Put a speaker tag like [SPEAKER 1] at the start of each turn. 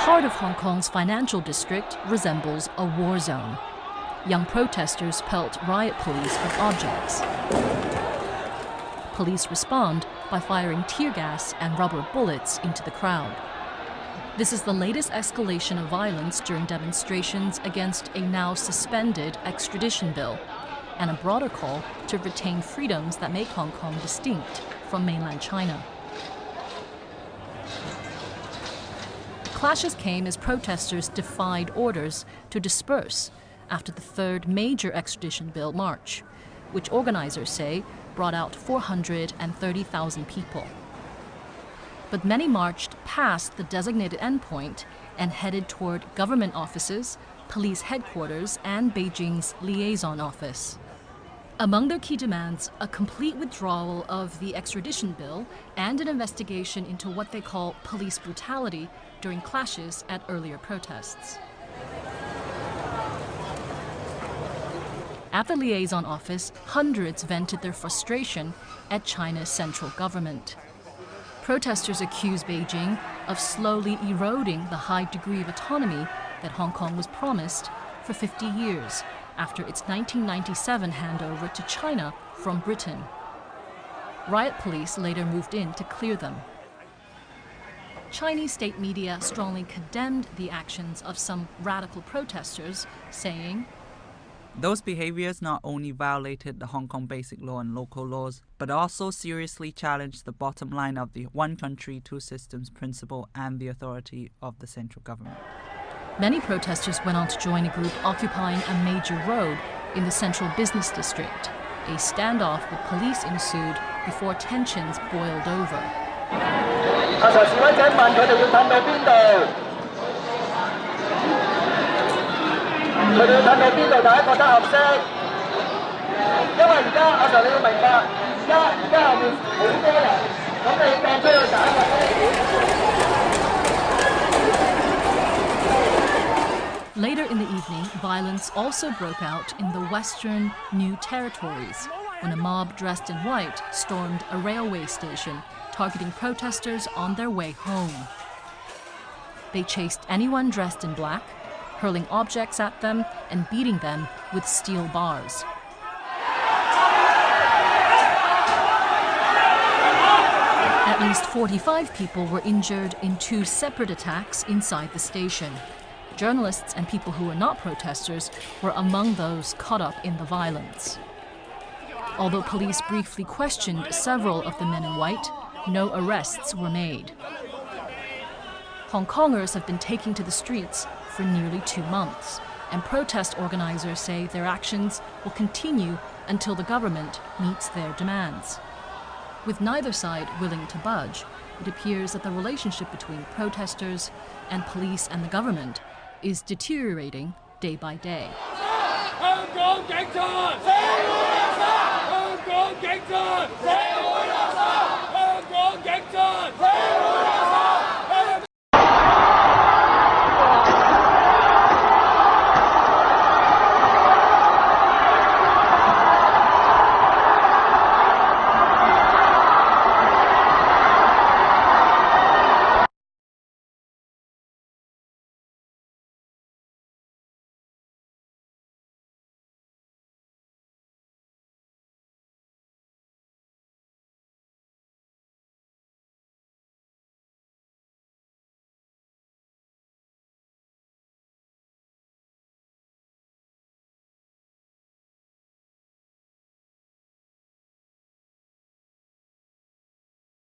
[SPEAKER 1] heart of Hong Kong's financial district resembles a war zone. Young protesters pelt riot police with objects. Police respond by firing tear gas and rubber bullets into the crowd. This is the latest escalation of violence during demonstrations against a now suspended extradition bill and a broader call to retain freedoms that make Hong Kong distinct from mainland China. Clashes came as protesters defied orders to disperse after the third major extradition bill march, which organizers say brought out 430,000 people. But many marched past the designated endpoint and headed toward government offices, police headquarters, and Beijing's liaison office. Among their key demands, a complete withdrawal of the extradition bill and an investigation into what they call police brutality during clashes at earlier protests. At the liaison office, hundreds vented their frustration at China's central government. Protesters accuse Beijing of slowly eroding the high degree of autonomy that Hong Kong was promised for 50 years after its 1997 handover to China from Britain. Riot police later moved in to clear them. Chinese state media strongly condemned the actions of some radical protesters, saying,
[SPEAKER 2] "Those behaviors not only violated the Hong Kong Basic Law and local laws, but also seriously challenged the bottom line of the one country, two systems principle and the authority of the central government."
[SPEAKER 1] Many protesters went on to join a group occupying a major road in the central business district. A standoff with police ensued before tensions boiled over. Later in the evening, violence also broke out in the Western New Territories when a mob dressed in white stormed a railway station, targeting protesters on their way home. They chased anyone dressed in black, hurling objects at them and beating them with steel bars. At least 45 people were injured in two separate attacks inside the station. Journalists and people who were not protesters were among those caught up in the violence. Although police briefly questioned several of the men in white, no arrests were made. Hong Kongers have been taking to the streets for nearly 2 months, and protest organizers say their actions will continue until the government meets their demands. With neither side willing to budge, it appears that the relationship between protesters and police and the government is deteriorating day by day.
[SPEAKER 3] Hong Kong警察!